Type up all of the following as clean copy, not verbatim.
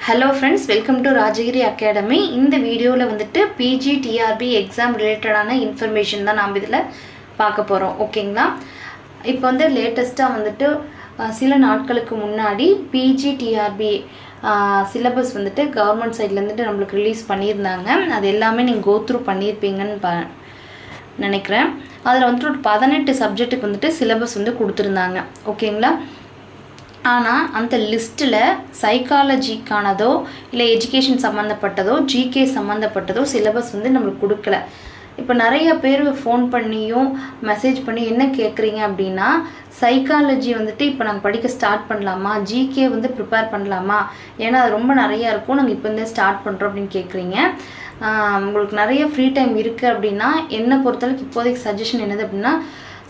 Hello friends, welcome to Rajagiri Academy. இந்த வீடியோல வந்துட்டு PG TRB எக்ஸாம் ரிலேட்டடான இன்ஃபர்மேஷன் தான் நாம இதில் பார்க்க போகிறோம். ஓகேங்களா? இப்போ வந்து லேட்டஸ்ட்டாக வந்துட்டு சில நாட்களுக்கு முன்னாடி PG TRB சிலபஸ் வந்துட்டு கவர்மெண்ட் சைட்லேருந்துட்டு நம்மளுக்கு ரிலீஸ் பண்ணியிருந்தாங்க. அது எல்லாமே நீங்கள் கோத்ரூ பண்ணியிருப்பீங்கன்னு நினைக்கிறேன். அதில் வந்துட்டு ஒரு 18 சப்ஜெக்ட்டுக்கு வந்துட்டு சிலபஸ் வந்து கொடுத்துருந்தாங்க. ஓகேங்களா? ஆனால் அந்த லிஸ்ட்டில் சைக்காலஜிக்கானதோ இல்லை எஜுகேஷன் சம்மந்தப்பட்டதோ ஜிகே சம்மந்தப்பட்டதோ சிலபஸ் வந்து நம்மளுக்கு கொடுக்கல. இப்போ நிறைய பேர் ஃபோன் பண்ணியும் மெசேஜ் பண்ணி என்ன கேட்குறீங்க அப்படின்னா, சைக்காலஜி வந்துட்டு இப்போ நாங்கள் படிக்க ஸ்டார்ட் பண்ணலாமா, ஜிகே வந்து ப்ரிப்பேர் பண்ணலாமா, ஏன்னா அது ரொம்ப நிறையா இருக்கும், நாங்கள் இப்போ இருந்தே ஸ்டார்ட் பண்ணுறோம் அப்படின்னு கேட்குறீங்க. உங்களுக்கு நிறைய ஃப்ரீ டைம் இருக்குது அப்படின்னா என்னை பொறுத்தளவுக்கு இப்போதைக்கு சஜஷன் என்னது அப்படின்னா,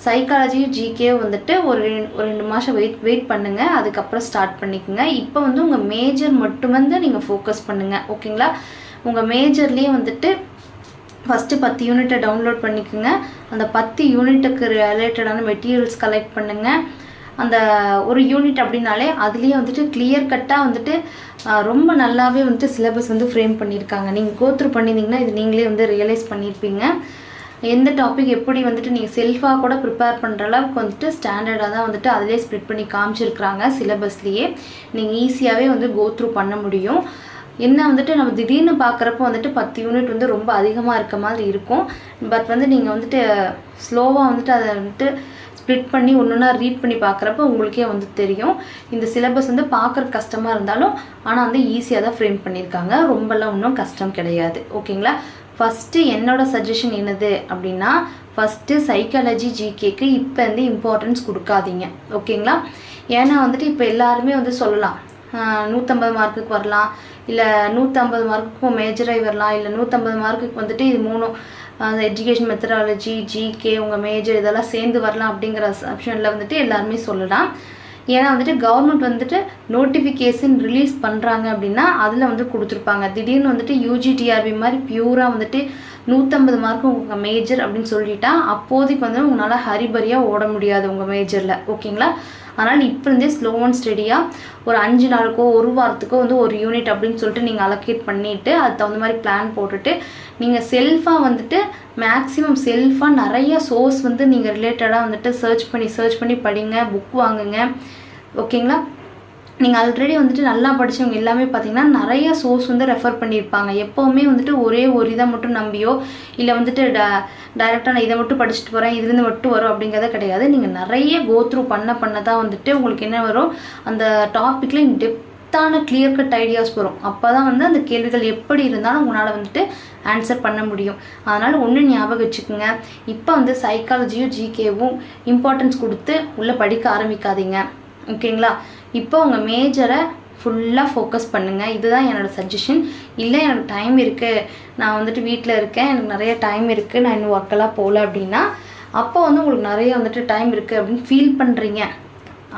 சைக்காலஜி ஜிகே வந்துட்டு ஒரு 2 மாதம் வெயிட் பண்ணுங்கள், அதுக்கப்புறம் ஸ்டார்ட் பண்ணிக்கோங்க. இப்போ வந்து உங்கள் மேஜர் மட்டும் வந்து நீங்கள் ஃபோக்கஸ் பண்ணுங்கள். ஓகேங்களா? உங்கள் மேஜர்லேயே வந்துட்டு ஃபஸ்ட்டு 10 யூனிட்டை டவுன்லோட் பண்ணிக்கோங்க. அந்த 10 யூனிட்டுக்கு ரிலேட்டடான மெட்டீரியல்ஸ் கலெக்ட் பண்ணுங்கள். அந்த ஒரு யூனிட் அப்படின்னாலே அதுலேயே வந்துட்டு கிளியர் கட்டாக வந்துட்டு ரொம்ப நல்லாவே வந்துட்டு சிலபஸ் வந்து ஃப்ரேம் பண்ணியிருக்காங்க. நீங்கள் கோத்ரூ பண்ணியிருந்தீங்கன்னா இது நீங்களே வந்து ரியலைஸ் பண்ணியிருப்பீங்க. எந்த டாபிக் எப்படி வந்துட்டு நீங்கள் செல்ஃபாக கூட ப்ரிப்பேர் பண்ணுற அளவுக்கு வந்துட்டு ஸ்டாண்டர்டாக தான் வந்துட்டு அதிலே ஸ்ப்ளிட் பண்ணி காமிச்சிருக்கிறாங்க. சிலபஸ்லேயே நீங்கள் ஈஸியாகவே வந்து கோத்ரூ பண்ண முடியும். என்ன வந்துட்டு நம்ம திடீர்னு பார்க்குறப்போ வந்துட்டு 10 யூனிட் வந்து ரொம்ப அதிகமாக இருக்க மாதிரி இருக்கும். பட் வந்து நீங்கள் வந்துட்டு ஸ்லோவாக வந்துட்டு அதை வந்துட்டு ஸ்ப்ளிட் பண்ணி ஒன்றுனா ரீட் பண்ணி பார்க்குறப்ப உங்களுக்கே வந்து தெரியும். இந்த சிலபஸ் வந்து பார்க்குற கஷ்டமாக இருந்தாலும் ஆனால் வந்து ஈஸியாக தான் ஃப்ரேம் பண்ணியிருக்காங்க. ரொம்பலாம் ஒன்றும் கஷ்டம் கிடையாது. ஓகேங்களா? ஃபஸ்ட்டு என்னோடய சஜஷன் என்னது அப்படின்னா, ஃபஸ்ட்டு சைக்காலஜி ஜிகேக்கு இப்போ வந்து இம்பார்ட்டன்ஸ் கொடுக்காதீங்க. ஓகேங்களா? ஏன்னா வந்துட்டு இப்போ எல்லாருமே வந்து சொல்லலாம் 150 மார்க்குக்கு வரலாம், இல்லை 150 மார்க்குக்கும் மேஜராகி வரலாம், இல்லை 150 மார்க்குக்கு வந்துட்டு இது 3 எஜுகேஷன் மெத்தடாலஜி ஜிகே உங்கள் மேஜர் இதெல்லாம் சேர்ந்து வரலாம் அப்படிங்கிற ஆப்ஷனில் வந்துட்டு எல்லாருமே சொல்லலாம். ஏன்னா வந்துட்டு கவர்மெண்ட் வந்துட்டு நோட்டிஃபிகேஷன் ரிலீஸ் பண்ணுறாங்க அப்படின்னா அதில் வந்து கொடுத்துருப்பாங்க. திடீர்னு வந்துட்டு யூஜி டிஆர்பி மாதிரி பியூராக வந்துட்டு 150 மார்க்கு உங்கள் மேஜர் அப்படின்னு சொல்லிட்டா அப்போதைக்கு வந்து உங்களால் ஹரிபரியாக ஓட முடியாது உங்கள் மேஜரில். ஓகேங்களா? அதனால் இப்போ இருந்தே ஸ்லோ அண்ட் ஸ்டெடியாக ஒரு 5 நாளுக்கோ 1 வாரத்துக்கோ வந்து ஒரு யூனிட் அப்படின்னு சொல்லிட்டு நீங்கள் அலோகேட் பண்ணிவிட்டு அதுக்கு தகுந்த மாதிரி பிளான் போட்டுட்டு நீங்கள் செல்ஃபாக வந்துட்டு மேக்ஸிமம் செல்ஃபாக நிறைய சோர்ஸ் வந்து நீங்கள் ரிலேட்டடாக வந்துட்டு சர்ச் பண்ணி படிங்க, புக் வாங்குங்க. ஓகேங்களா? நீங்கள் ஆல்ரெடி வந்துட்டு நல்லா படித்தவங்க எல்லாமே பார்த்தீங்கன்னா நிறைய சோர்ஸ் வந்து ரெஃபர் பண்ணியிருப்பாங்க. எப்போவுமே வந்துட்டு ஒரே ஒரு இதை மட்டும் நம்பியோ இல்லை வந்துட்டு டைரெக்டாக நான் இதை மட்டும் படிச்சுட்டு போகிறேன் இதுலேருந்து மட்டும் வரும் அப்படிங்கிறத கிடையாது. நீங்கள் நிறைய கோத்ரூ பண்ண தான் வந்துட்டு உங்களுக்கு என்ன வரும், அந்த டாப்பிக்கில் டெப்த்தான கிளியர் கட் ஐடியாஸ் வரும். அப்போ தான் வந்து அந்த கேள்விகள் எப்படி இருந்தாலும் உங்களால் வந்துட்டு ஆன்சர் பண்ண முடியும். அதனால் ஒன்று ஞாபகம் வச்சுக்கோங்க, இப்போ வந்து சைக்காலஜியும் ஜிகேவும் இம்பார்ட்டன்ஸ் கொடுத்து உள்ளே படிக்க ஆரம்பிக்காதீங்க. ஓகேங்களா? இப்போ உங்கள் மேஜரை ஃபுல்லாக ஃபோக்கஸ் பண்ணுங்கள். இதுதான் என்னோடய சஜஷன். இல்லை எனக்கு டைம் இருக்குது, நான் வந்துட்டு வீட்டில் இருக்கேன், எனக்கு நிறைய டைம் இருக்குது, நான் இன்னும் ஒர்க்கெல்லாம் போகல அப்படின்னா அப்போ வந்து உங்களுக்கு நிறைய வந்துட்டு டைம் இருக்குது அப்படின்னு ஃபீல் பண்ணுறீங்க.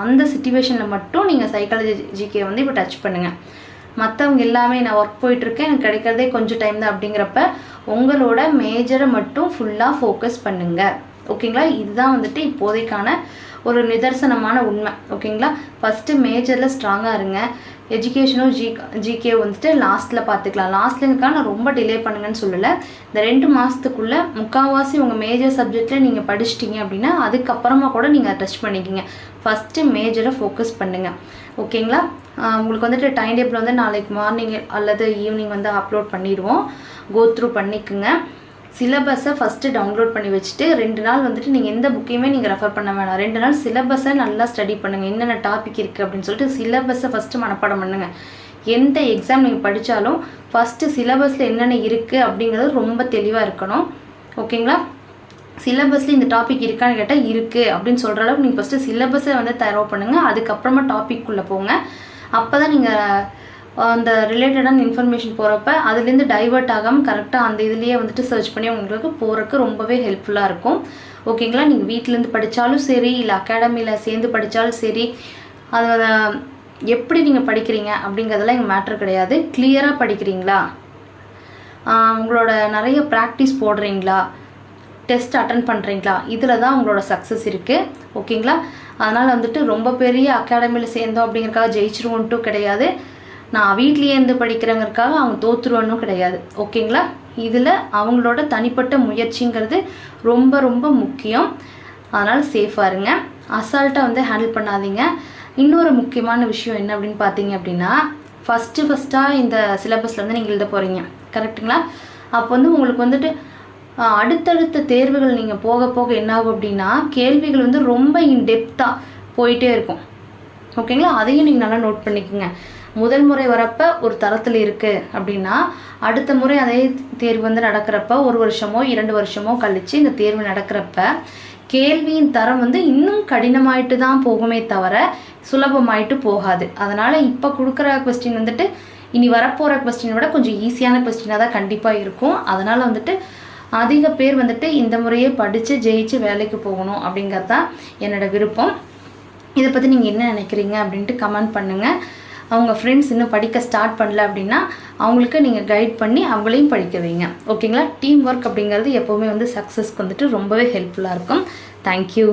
அந்த சிச்சுவேஷனில் மட்டும் நீங்கள் சைக்காலஜி ஜிகே வந்து இப்போ டச் பண்ணுங்கள். மற்றவங்க எல்லாமே நான் ஒர்க் போயிட்டுருக்கேன், எனக்கு கிடைக்கிறதே கொஞ்சம் டைம் தான் அப்படிங்கிறப்ப உங்களோட மேஜரை மட்டும் ஃபுல்லாக ஃபோக்கஸ் பண்ணுங்கள். ஓகேங்களா? இதுதான் வந்துட்டு இப்போதைக்கான ஒரு நிதர்சனமான உண்மை. ஓகேங்களா? ஃபஸ்ட்டு மேஜரில் ஸ்ட்ராங்காக இருங்க. எஜுகேஷனும் ஜிகே வந்துட்டு லாஸ்ட்டில் பார்த்துக்கலாம். லாஸ்ட்லங்கிறக்காக நான் ரொம்ப டிலே பண்ணுங்கன்னு சொல்லலை. இந்த 2 மாதத்துக்குள்ளே முக்கால்வாசி உங்கள் மேஜர் சப்ஜெக்டில் நீங்கள் படிச்சிட்டிங்க அப்படின்னா அதுக்கப்புறமா கூட நீங்கள் டச் பண்ணிக்கிங்க. ஃபஸ்ட்டு மேஜரை ஃபோக்கஸ் பண்ணுங்கள். ஓகேங்களா? உங்களுக்கு வந்துட்டு டைம் டேபிள் வந்து நாளைக்கு மார்னிங் அல்லது ஈவினிங் வந்து அப்லோட் பண்ணிடுவோம். கோத்ரூ பண்ணிக்குங்க. சிலபஸை ஃபஸ்ட்டு டவுன்லோட் பண்ணி வச்சுட்டு 2 நாள் வந்துட்டு நீங்கள் எந்த புக்கையுமே நீங்கள் ரெஃபர் பண்ண வேணாம். 2 நாள் சிலபஸை நல்லா ஸ்டடி பண்ணுங்கள். என்னென்ன டாபிக் இருக்குது அப்படின்னு சொல்லிட்டு சிலபஸை ஃபஸ்ட்டு மனப்பாடம் பண்ணுங்கள். எந்த எக்ஸாம் நீங்கள் படித்தாலும் ஃபஸ்ட்டு சிலபஸில் என்னென்ன இருக்குது அப்படிங்கிறது ரொம்ப தெளிவாக இருக்கணும். ஓகேங்களா? சிலபஸில் இந்த டாபிக் இருக்கான்னு கேட்டால் இருக்குது அப்படின்னு சொல்கிற அளவுக்கு நீங்கள் ஃபஸ்ட்டு சிலபஸை வந்து தயார் பண்ணுங்கள். அதுக்கப்புறமா டாபிக்குள்ளே போங்க. அப்போ தான் நீங்கள் அந்த ரிலேட்டடான இன்ஃபர்மேஷன் போகிறப்ப அதுலேருந்து டைவர்ட் ஆகாமல் கரெக்டாக அந்த இதுலேயே வந்துட்டு சர்ச் பண்ணி உங்களுக்கு போகிறதுக்கு ரொம்பவே ஹெல்ப்ஃபுல்லாக இருக்கும். ஓகேங்களா? நீங்கள் வீட்டிலேருந்து படித்தாலும் சரி, இல்லை அகாடமியில் சேர்ந்து படித்தாலும் சரி, அதை எப்படி நீங்கள் படிக்கிறீங்க அப்படிங்கிறதெல்லாம் எங்கள் மேட்ரு கிடையாது. கிளியராக படிக்கிறீங்களா, உங்களோட நிறைய ப்ராக்டிஸ் போடுறீங்களா, டெஸ்ட் அட்டன் பண்ணுறீங்களா, இதில் தான் உங்களோட சக்ஸஸ் இருக்குது. ஓகேங்களா? அதனால் வந்துட்டு ரொம்ப பெரிய அகாடமியில் சேர்ந்தோம் அப்படிங்கிறக்காக ஜெயிச்சிருவோன்ட்டும் கிடையாது. நான் வீட்லேயே இருந்து படிக்கிறவங்களுக்காக அவங்க தோற்றுருவனும் கிடையாது. ஓகேங்களா? இதில் அவங்களோட தனிப்பட்ட முயற்சிங்கிறது ரொம்ப ரொம்ப முக்கியம். அதனால் சேஃபாக இருங்க, அசால்ட்டாக வந்து ஹேண்டில் பண்ணாதீங்க. இன்னொரு முக்கியமான விஷயம் என்ன அப்படின்னு பார்த்தீங்க அப்படின்னா, ஃபஸ்ட்டாக இந்த சிலபஸில் வந்து நீங்கள் எழுத போகிறீங்க, கரெக்டுங்களா? அப்போ வந்து உங்களுக்கு வந்துட்டு அடுத்தடுத்த தேர்வுகள் நீங்கள் போக போக என்னாகும் அப்படின்னா கேள்விகள் வந்து ரொம்ப இன்டெப்த்தாக போயிட்டே இருக்கும். ஓகேங்களா? அதையும் நீங்கள் நல்லா நோட் பண்ணிக்கோங்க. முதல் முறை வரப்போ ஒரு தரத்தில் இருக்குது அப்படின்னா அடுத்த முறை அதே தேர்வு வந்து நடக்கிறப்ப 1 வருஷமோ 2 வருஷமோ கழித்து இந்த தேர்வு நடக்கிறப்ப கேள்வியின் தரம் வந்து இன்னும் கடினமாயிட்டு தான் போகுமே தவிர சுலபமாயிட்டு போகாது. அதனால் இப்போ கொடுக்குற கொஸ்டின் வந்துட்டு இனி வரப்போகிற கொஸ்டினை விட கொஞ்சம் ஈஸியான கொஸ்டினாக தான் கண்டிப்பாக இருக்கும். அதனால் வந்துட்டு அதிக பேர் வந்துட்டு இந்த முறையே படித்து ஜெயிச்சு வேலைக்கு போகணும் அப்படிங்கிறது தான் என்னோடய விருப்பம். இதை பற்றி நீங்கள் என்ன நினைக்கிறீங்க அப்படின்ட்டு கமெண்ட் பண்ணுங்கள். அவங்க ஃப்ரெண்ட்ஸ் இன்னும் படிக்க ஸ்டார்ட் பண்ணல அப்படின்னா அவங்களுக்கு நீங்கள் கைட் பண்ணி அவங்களையும் படிக்க வைங்க. ஓகேங்களா? டீம் ஒர்க் அப்படிங்கிறது எப்போவுமே வந்து சக்ஸஸ்க்கு வந்துட்டு ரொம்பவே ஹெல்ப்ஃபுல்லாக இருக்கும். தேங்க்யூ.